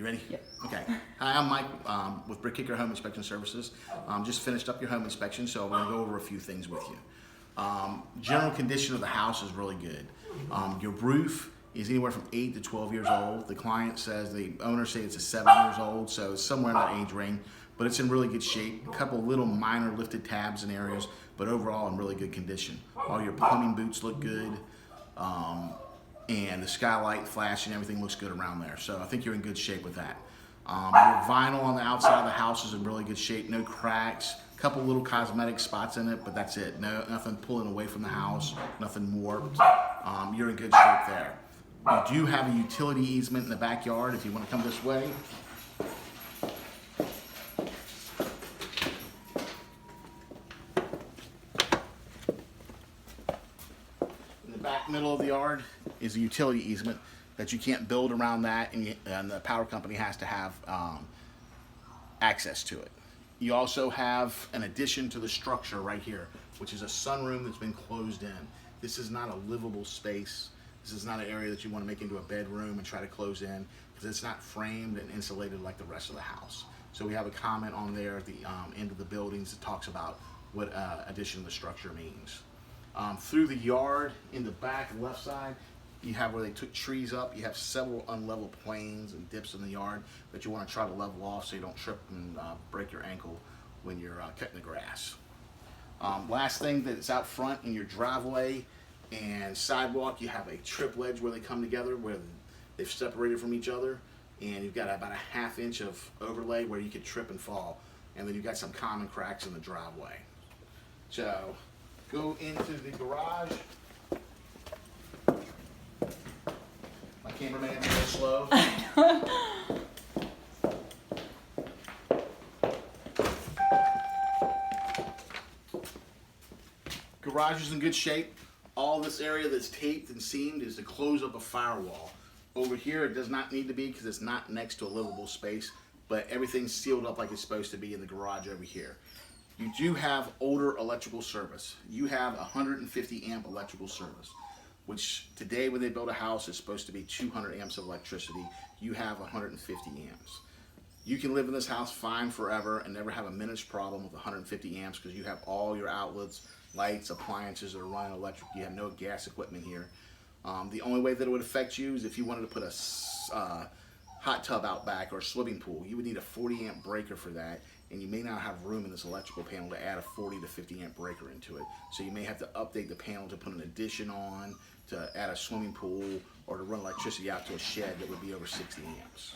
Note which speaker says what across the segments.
Speaker 1: You ready?
Speaker 2: Yep.
Speaker 1: Okay. Hi, I'm Mike with Brick Kicker Home Inspection Services. Just finished up your home inspection, so I'm going to go over a few things with you. General condition of the house is really good. Your roof is anywhere from 8 to 12 years old. The client says, the owner says it's a 7 years old, so it's somewhere in that age range, but it's in really good shape. A couple little minor lifted tabs in areas, but overall in really good condition. All your plumbing boots look good. And the skylight flash and everything looks good around there. So I think you're in good shape with that. Your vinyl on the outside of the house is in really good shape. No cracks, a couple little cosmetic spots in it, but that's it. No, nothing pulling away from the house, nothing warped. You're in good shape there. You do have a utility easement in the backyard if you want to come this way. Back middle of the yard is a utility easement that you can't build around that, and the power company has to have access to it. You also have an addition to the structure right here, which is a sunroom that's been closed in. This is not a livable space. This is not an area that you want to make into a bedroom and try to close in, because it's not framed and insulated like the rest of the house. So we have a comment on there at the end of the buildings that talks about what addition to the structure means. Through the yard, in the back left side, you have where they took trees up. You have several unlevel planes and dips in the yard that you want to try to level off so you don't trip and break your ankle when you're cutting the grass. Last thing that's out front in your driveway and sidewalk, you have a trip ledge where they come together, where they've separated from each other, and you've got about a 1/2 inch of overlay where you could trip and fall, and then you've got some common cracks in the driveway. So go into the garage. My cameraman is a little slow. Garage is in good shape. All this area that's taped and seamed is to close up a firewall. Over here it does not need to be because it's not next to a livable space, but everything's sealed up like it's supposed to be in the garage over here. You do have older electrical service. You have 150 amp electrical service, which today when they build a house is supposed to be 200 amps of electricity. You have 150 amps. You can live in this house fine forever and never have a minute's problem with 150 amps because you have all your outlets, lights, appliances that are running electric. You have no gas equipment here. The only way that it would affect you is if you wanted to put a hot tub out back or a swimming pool. You would need a 40 amp breaker for that, and you may not have room in this electrical panel to add a 40 to 50 amp breaker into it. So you may have to update the panel to put an addition on, to add a swimming pool, or to run electricity out to a shed that would be over 60 amps.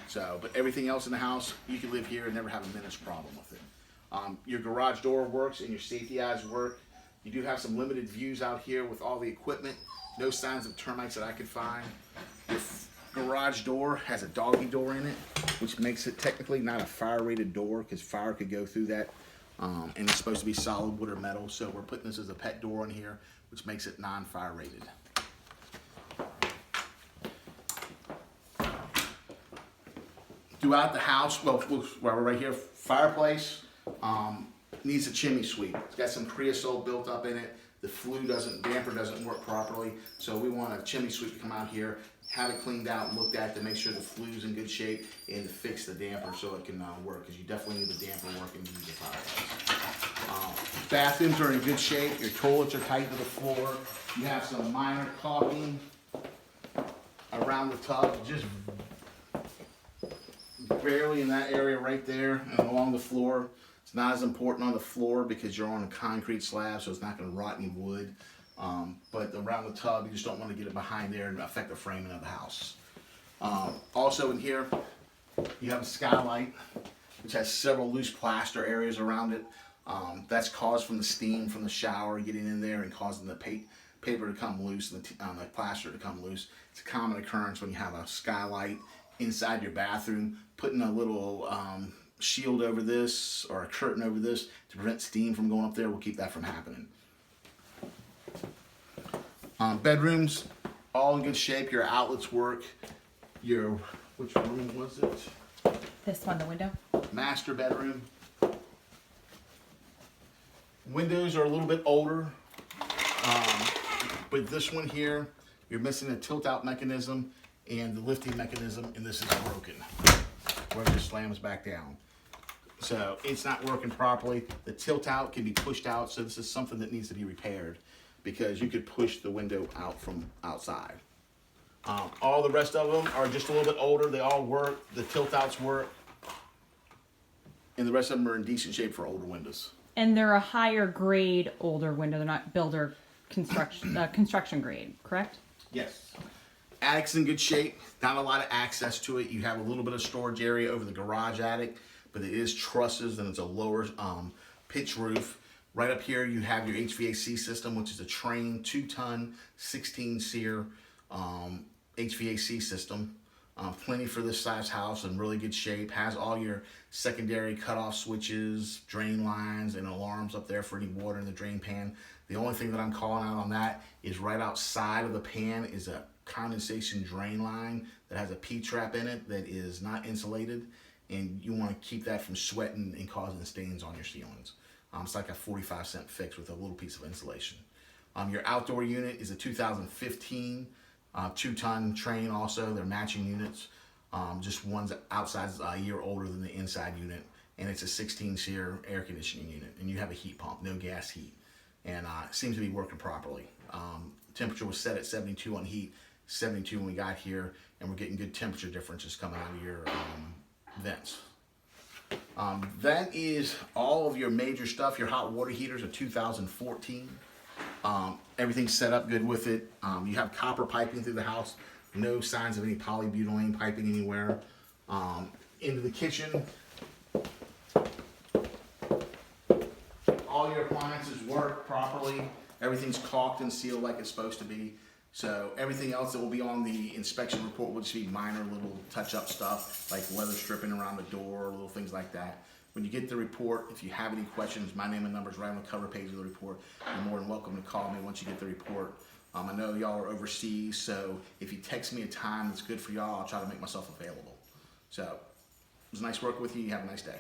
Speaker 1: So, but everything else in the house, you can live here and never have a minute's problem with it. Your garage door works and your safety eyes work. You do have some limited views out here with all the equipment. No signs of termites that I could find. Your garage door has a doggy door in it, which makes it technically not a fire rated door because fire could go through that, and it's supposed to be solid wood or metal, so we're putting this as a pet door in here, which makes it non-fire rated. Throughout the house, well, we're right here, fireplace needs a chimney sweep. It's got some creosote built up in it. The damper doesn't work properly, so we want a chimney sweep to come out here, have it cleaned out and looked at to make sure the flue's in good shape, and to fix the damper so it can work, because you definitely need the damper working to use the fireplace. Bathrooms are in good shape. Your toilets are tight to the floor. You have some minor caulking around the tub, just barely in that area right there and along the floor. It's not as important on the floor because you're on a concrete slab, so it's not going to rot any wood. But around the tub, you just don't want to get it behind there and affect the framing of the house. Also in here, you have a skylight, which has several loose plaster areas around it. That's caused from the steam from the shower getting in there and causing the paper to come loose and the plaster to come loose. It's a common occurrence when you have a skylight inside your bathroom. Putting a little shield over this or a curtain over this to prevent steam from going up there will keep that from happening. Bedrooms, all in good shape. Your outlets work. Which room was it?
Speaker 2: This one, the window?
Speaker 1: Master bedroom. Windows are a little bit older, but this one here, you're missing a tilt out mechanism and the lifting mechanism, and this is broken, where it just slams back down. So it's not working properly. The tilt out can be pushed out, so this is something that needs to be repaired because you could push the window out from outside. All the rest of them are just a little bit older. They all work. The tilt outs work. And the rest of them are in decent shape for older windows.
Speaker 2: And they're a higher grade older window. They're not builder construction grade, correct?
Speaker 1: Yes. Attic's in good shape. Not a lot of access to it. You have a little bit of storage area over the garage attic, but it is trusses and it's a lower pitch roof. Right up here you have your HVAC system, which is a Train 2-ton 16-SEER HVAC system. Plenty for this size house, in really good shape. Has all your secondary cutoff switches, drain lines, and alarms up there for any water in the drain pan. The only thing that I'm calling out on that is right outside of the pan is a condensation drain line that has a P-trap in it that is not insulated, and you want to keep that from sweating and causing stains on your ceilings. It's like a 45-cent fix with a little piece of insulation. Your outdoor unit is a 2015 2-ton Train also. They're matching units. Just one's outside a year older than the inside unit, and it's a 16-SEER air conditioning unit, and you have a heat pump, no gas heat, and it seems to be working properly. Temperature was set at 72 on heat, 72 when we got here, and we're getting good temperature differences coming out of your vents. That is all of your major stuff. Your hot water heaters are 2014. Everything's set up good with it. You have copper piping through the house. No signs of any polybutylene piping anywhere. Into the kitchen. All your appliances work properly. Everything's caulked and sealed like it's supposed to be. So everything else that will be on the inspection report will just be minor little touch-up stuff, like leather stripping around the door, little things like that. When you get the report, if you have any questions, my name and number is right on the cover page of the report. You're more than welcome to call me once you get the report. I know y'all are overseas, so if you text me a time that's good for y'all, I'll try to make myself available. So it was nice working with you. You have a nice day.